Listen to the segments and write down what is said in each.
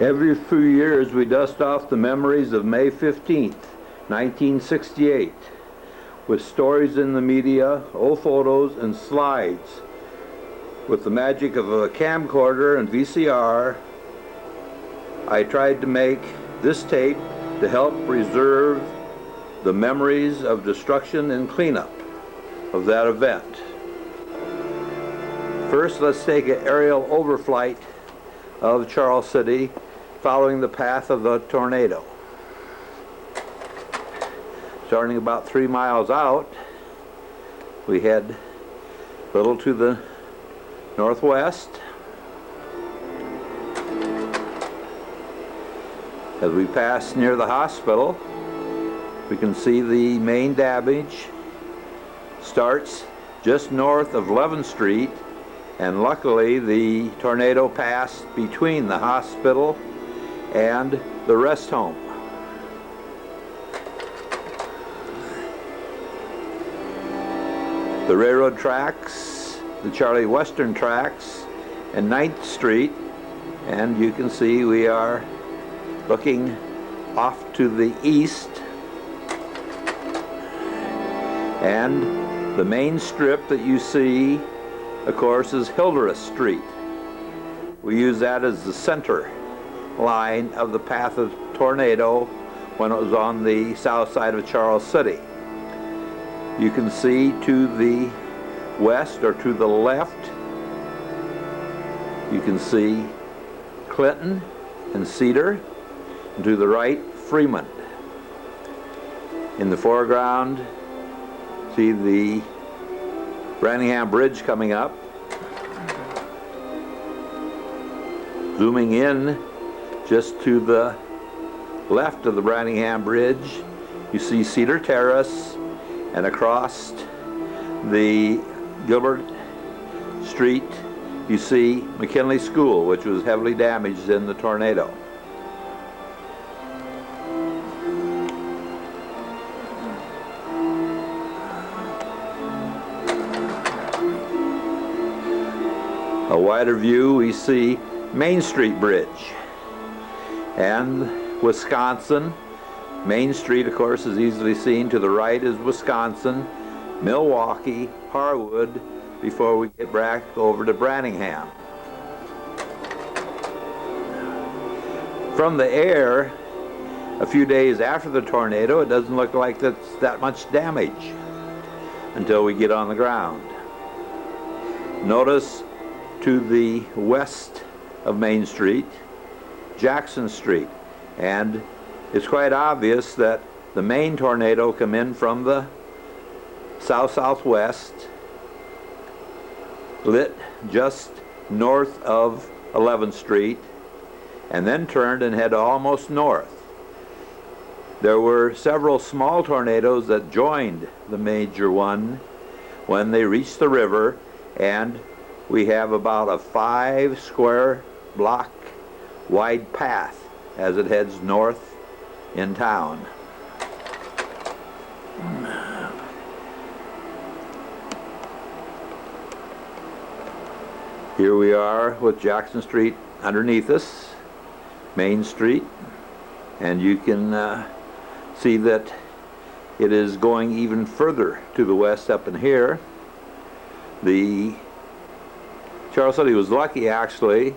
Every few years we dust off the memories of May 15th, 1968, with stories in the media, old photos, and slides. With the magic of a camcorder and VCR, I tried to make this tape to help preserve the memories of destruction and cleanup of that event. First, let's take an aerial overflight of Charles City following the path of the tornado. Starting about 3 miles out, we head a little to the northwest. As we pass near the hospital, we can see the main damage starts just north of 11th Street, and luckily the tornado passed between the hospital and the rest home. The railroad tracks, the Charlie Western tracks, and 9th Street, and you can see we are looking off to the east, and the main strip that you see, of course, is Hildreth Street. We use that as the center line of the path of the tornado when it was on the south side of Charles City. You can see to the west or to the left, you can see Clinton and Cedar, and to the right, Freeman. In the foreground, see the Branningham Bridge coming up. Zooming in just to the left of the Branningham Bridge, you see Cedar Terrace, and across the Gilbert Street, you see McKinley School, which was heavily damaged in the tornado. A wider view, we see Main Street Bridge. And Wisconsin, Main Street, of course, is easily seen. To the right is Wisconsin, Milwaukee, Harwood, before we get back over to Branningham. From the air, a few days after the tornado, it doesn't look like that's that much damage until we get on the ground. Notice to the west of Main Street, Jackson Street, and it's quite obvious that the main tornado come in from the south-southwest, lit just north of 11th Street, and then turned and head almost north. There were several small tornadoes that joined the major one when they reached the river, and we have about a 5 square block wide path as it heads north in town. Here we are with Jackson Street underneath us, Main Street, and you can see that it is going even further to the west up in here. The Charles City was lucky actually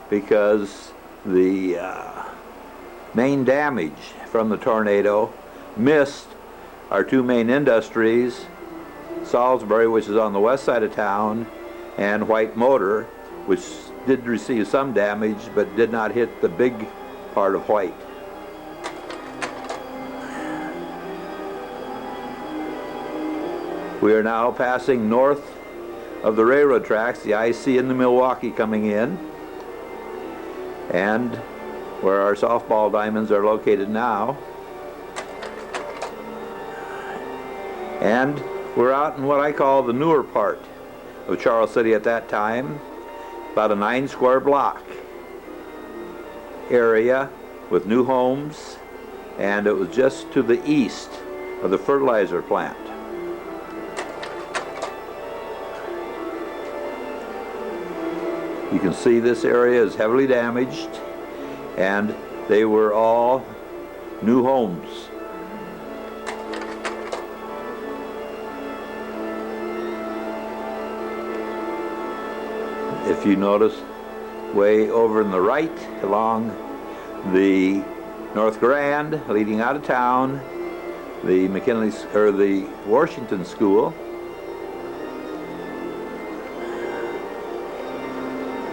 because the main damage from the tornado missed our two main industries, Salisbury, which is on the west side of town, and White Motor, which did receive some damage but did not hit the big part of White. We are now passing north of the railroad tracks, the IC and the Milwaukee coming in, and where our softball diamonds are located now. And we're out in what I call the newer part of Charles City at that time, about a 9 square block area with new homes, and it was just to the east of the fertilizer plant. You can see this area is heavily damaged, and they were all new homes. If you notice, way over in the right along the North Grand leading out of town, the McKinley or the Washington School.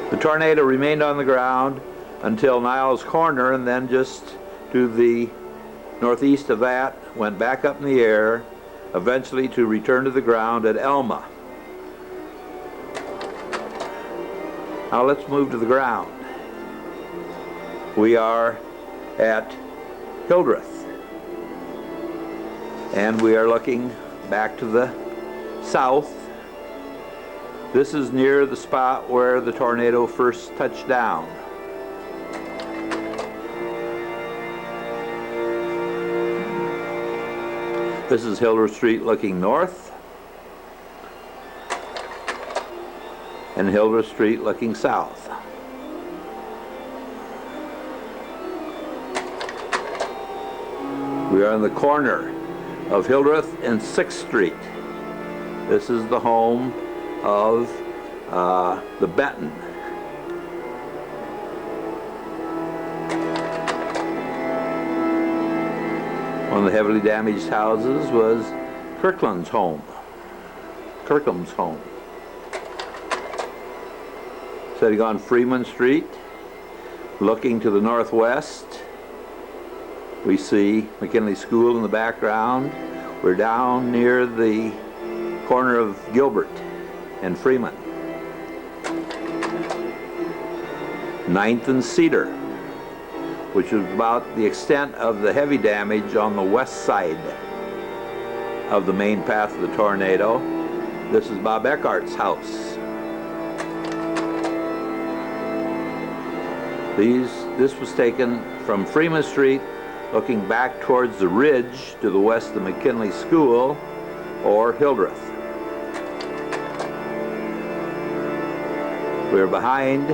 The tornado remained on the ground until Niles Corner, and then just to the northeast of that went back up in the air, eventually to return to the ground at Elma. Now let's move to the ground. We are at Hildreth, and we are looking back to the south. This is near the spot where the tornado first touched down. This is Hildreth Street looking north, and Hildreth Street looking south. We are on the corner of Hildreth and 6th Street. This is the home of the Benton. One of the heavily damaged houses was Kirkland's home. Setting on Freeman Street, looking to the northwest, we see McKinley School in the background. We're down near the corner of Gilbert and Freeman. 9th and Cedar, which is about the extent of the heavy damage on the west side of the main path of the tornado. This is Bob Eckhart's house. This was taken from Freeman Street, looking back towards the ridge to the west of McKinley School or Hildreth. We're behind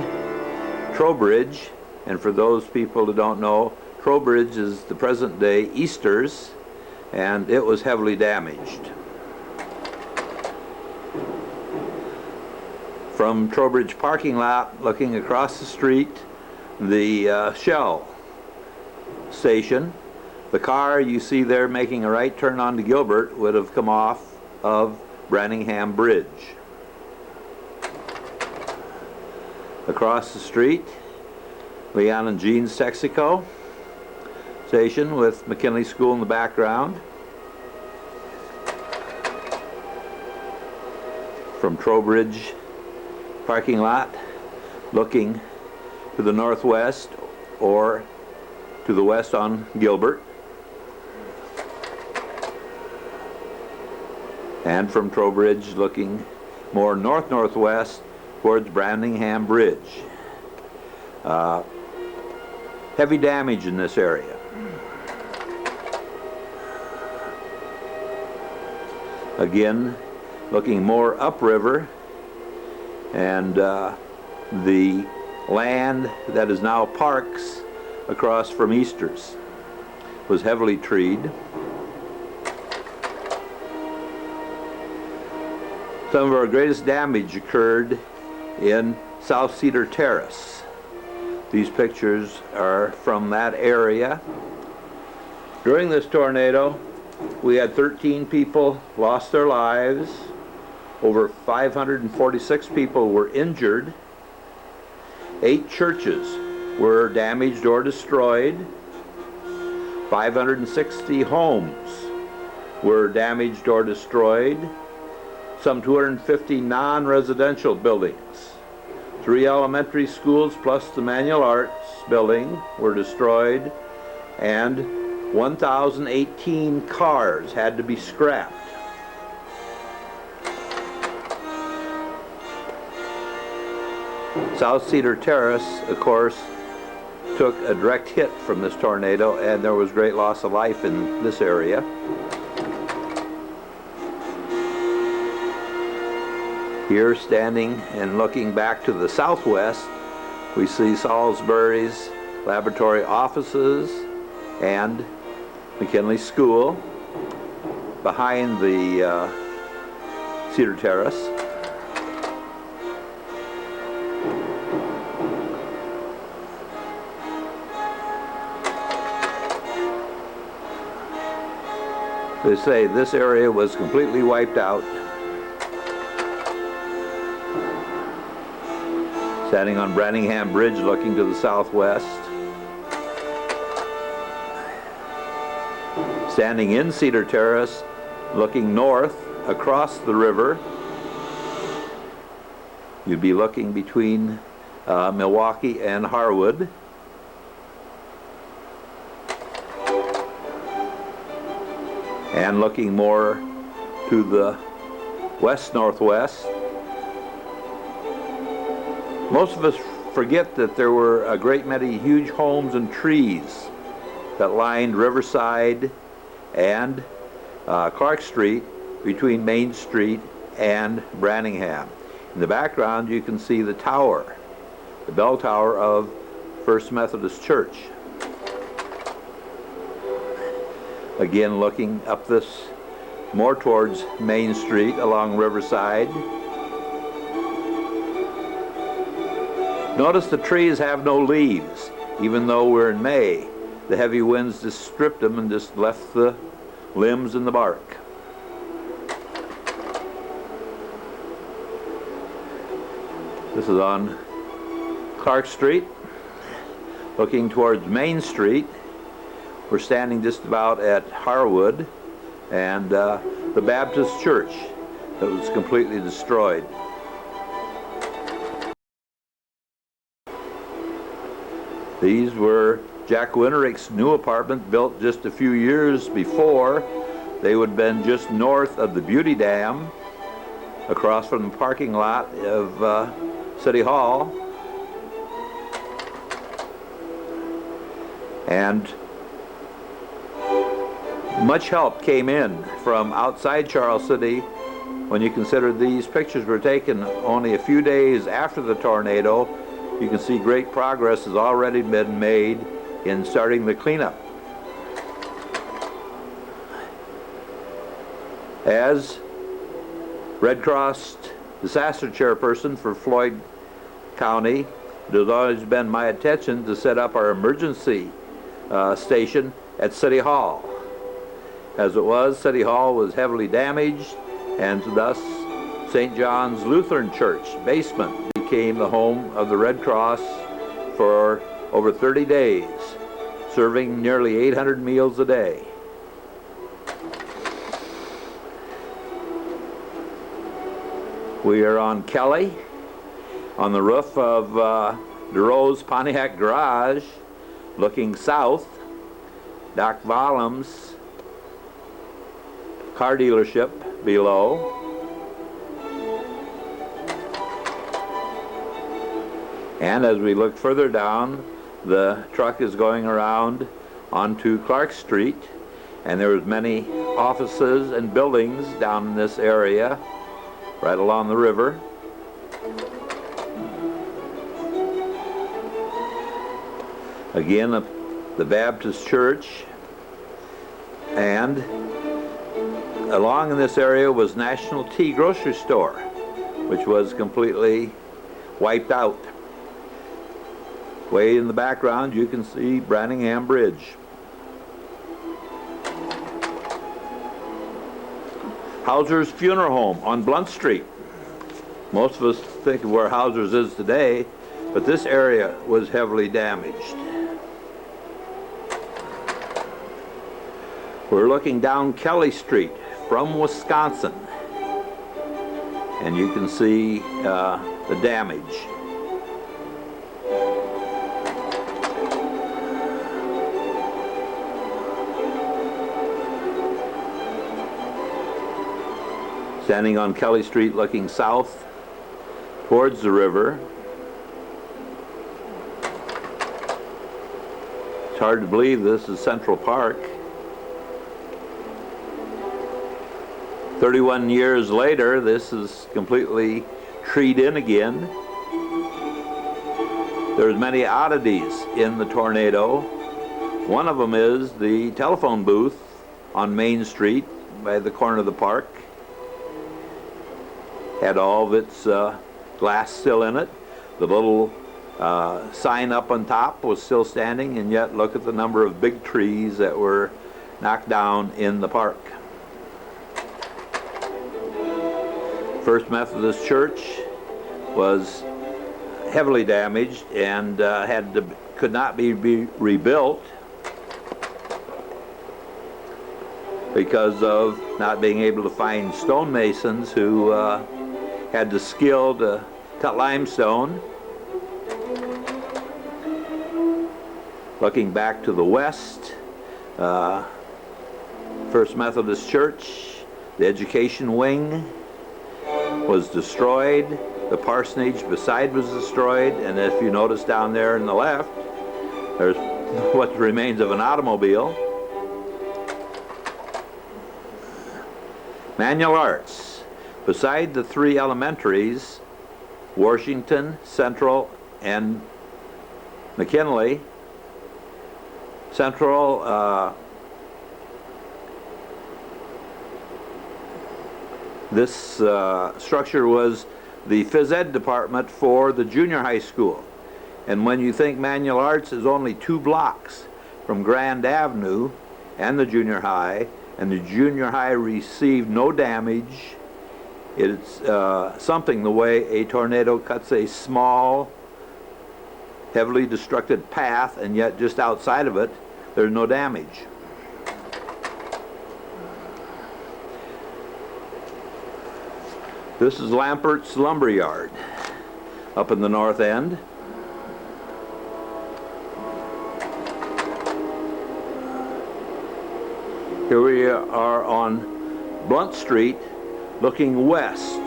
Trowbridge, and for those people who don't know, Trowbridge is the present day Easters, and it was heavily damaged. From Trowbridge parking lot, looking across the street, the Shell station. The car you see there making a right turn onto Gilbert would have come off of Branningham Bridge. Across the street, Leon and Jean's Texaco station with McKinley School in the background. From Trowbridge parking lot, looking to the northwest or to the west on Gilbert. And from Trowbridge looking more north-northwest towards Branningham Bridge. Heavy damage in this area. Again, looking more upriver, and the land that is now parks across from Easters was heavily treed. Some of our greatest damage occurred in South Cedar Terrace. These pictures are from that area. During this tornado, we had 13 people lost their lives. Over 546 people were injured. 8 churches were damaged or destroyed. 560 homes were damaged or destroyed. Some 250 non-residential buildings. 3 elementary schools plus the manual arts building were destroyed, and 1,018 cars had to be scrapped. South Cedar Terrace, of course, took a direct hit from this tornado, and there was great loss of life in this area. Here, standing and looking back to the southwest, we see Salisbury's laboratory offices and McKinley School behind the Cedar Terrace. They say this area was completely wiped out. Standing on Branningham Bridge looking to the southwest. Standing in Cedar Terrace looking north across the river. You'd be looking between Milwaukee and Harwood. And looking more to the west-northwest. Most of us forget that there were a great many huge homes and trees that lined Riverside and Clark Street between Main Street and Branningham. In the background you can see the tower, the bell tower of First Methodist Church. Again, looking up this more towards Main Street along Riverside. Notice the trees have no leaves, even though we're in May. The heavy winds just stripped them and just left the limbs and the bark. This is on Clark Street, looking towards Main Street. We're standing just about at Harwood and the Baptist Church that was completely destroyed. These were Jack Winterick's new apartment, built just a few years before. They would have been just north of the Beauty Dam, across from the parking lot of City Hall. And much help came in from outside Charles City when you consider these pictures were taken only a few days after the tornado. You can see great progress has already been made in starting the cleanup. As Red Cross disaster chairperson for Floyd County, it has always been my intention to set up our emergency station at City Hall. As it was, City Hall was heavily damaged, and thus St. John's Lutheran Church basement became the home of the Red Cross for over 30 days, serving nearly 800 meals a day. We are on Kelly, on the roof of DeRose Pontiac Garage, looking south. Doc Volum's car dealership below. And as we look further down, the truck is going around onto Clark Street, and there was many offices and buildings down in this area, right along the river. Again, the Baptist Church, and along in this area was National Tea Grocery Store, which was completely wiped out. Way in the background you can see Branningham Bridge. Hauser's Funeral Home on Blunt Street. Most of us think of where Hauser's is today, but this area was heavily damaged. We're looking down Kelly Street from Wisconsin, and you can see the damage. Standing on Kelly Street looking south towards the river. It's hard to believe this is Central Park. 31 years later, this is completely treed in again. There's many oddities in the tornado. One of them is the telephone booth on Main Street by the corner of the park. Had all of its glass still in it. The little sign up on top was still standing, and yet look at the number of big trees that were knocked down in the park. First Methodist Church was heavily damaged and could not be rebuilt because of not being able to find stonemasons who had the skill to cut limestone. Looking back to the west, First Methodist Church, the education wing was destroyed. The parsonage beside was destroyed, and if you notice down there in the left, there's what remains of an automobile. Manual arts. Beside the three elementaries, Washington, Central, and McKinley, Central, this structure was the phys ed department for the junior high school. And when you think manual arts is only 2 blocks from Grand Avenue and the junior high, and the junior high received no damage, it's something the way a tornado cuts a small, heavily destructed path, and yet just outside of it, there's no damage. This is Lampert's Lumber Yard up in the north end. Here we are on Blunt Street looking west.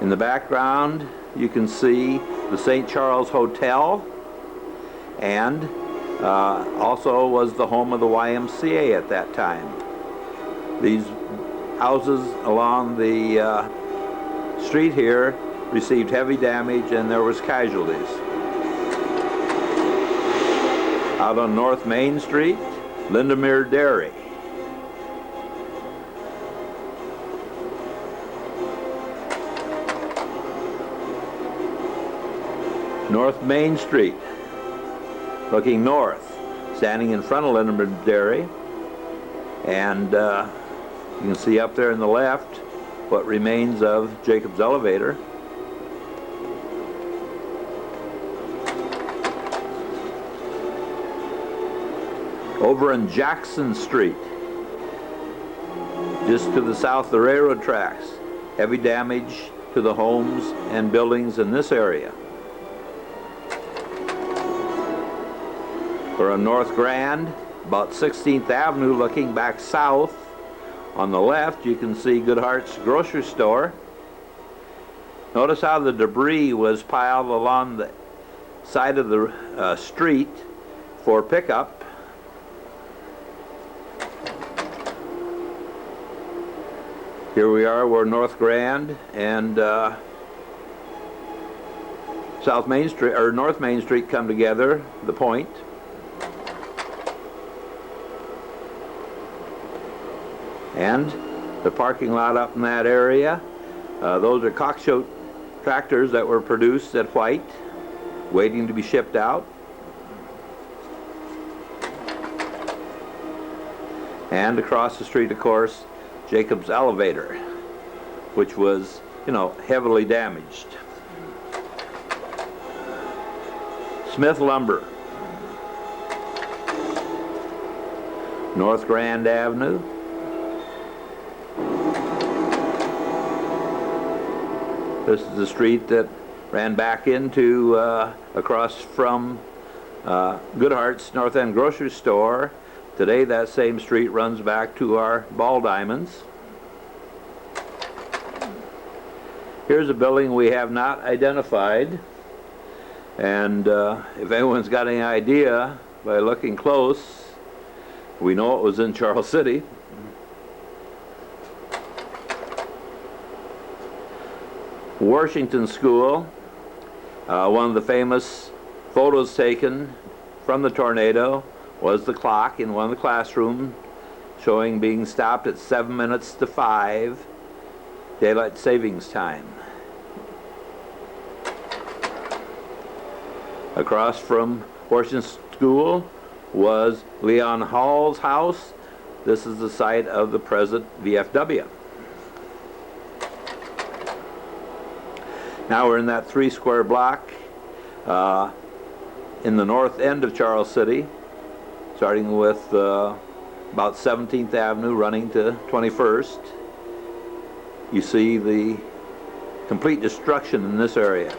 In the background you can see the St. Charles Hotel, and also was the home of the YMCA at that time. These houses along the street here received heavy damage, and there was casualties. Out on North Main Street, Lindemer Dairy. North Main Street, looking north, standing in front of Lindemer Dairy, and you can see up there on the left what remains of Jacob's Elevator. Over on Jackson Street, just to the south of the railroad tracks, heavy damage to the homes and buildings in this area. We're on North Grand, about 16th Avenue, looking back south. On the left, you can see Goodhart's grocery store. Notice how the debris was piled along the side of the street for pickup. Here we are where North Grand and South Main Street, or North Main Street, come together, the point. And the parking lot up in that area, those are Coxshoe tractors that were produced at White, waiting to be shipped out. And across the street, of course, Jacob's Elevator, which was, heavily damaged. Smith Lumber, North Grand Avenue. This is the street that ran back into across from Goodhart's North End grocery store. Today that same street runs back to our ball diamonds. Here's a building we have not identified, and if anyone's got any idea, by looking close, we know it was in Charles City. Washington School One of the famous photos taken from the tornado was the clock in one of the classrooms showing being stopped at 7 minutes to 5 daylight savings time. Across from Washington School was Leon Hall's house. This is the site of the present VFW. Now we're in that 3-square block in the north end of Charles City, starting with about 17th Avenue running to 21st. You see the complete destruction in this area.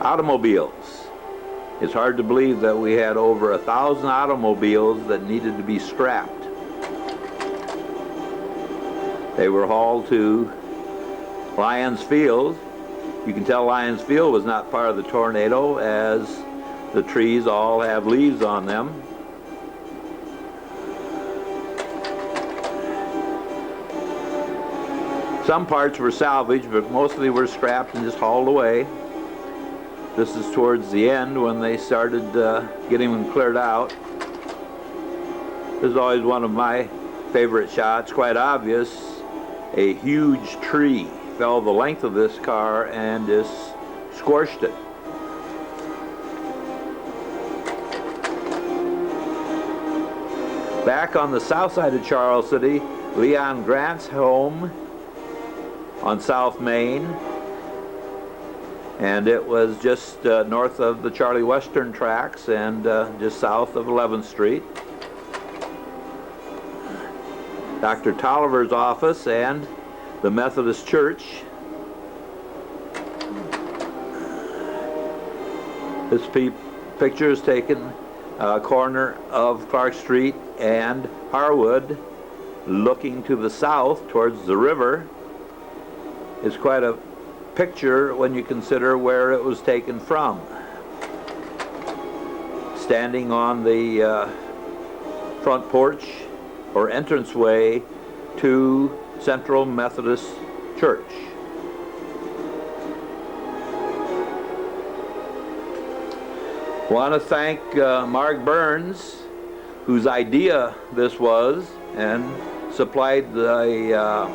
Automobiles. It's hard to believe that we had over 1,000 automobiles that needed to be scrapped. They were hauled to Lyons Field. You can tell Lyons Field was not part of the tornado, as the trees all have leaves on them. Some parts were salvaged, but mostly were scrapped and just hauled away. This is towards the end when they started getting them cleared out. This is always one of my favorite shots, quite obvious. A huge tree fell the length of this car and just squashed it. Back on the south side of Charles City, Leon Grant's home on South Main, and it was just north of the Charlie Western tracks and just south of 11th Street. Dr. Tolliver's office and the Methodist Church. This picture is taken corner of Clark Street and Harwood, looking to the south towards the river. It's quite a picture when you consider where it was taken from. Standing on the front porch or entranceway to Central Methodist Church. I want to thank Mark Burns, whose idea this was, and supplied the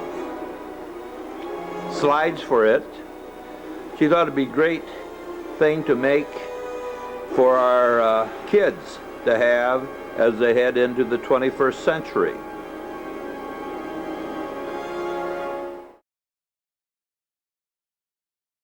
slides for it. She thought it'd be a great thing to make for our kids to have as they head into the 21st century.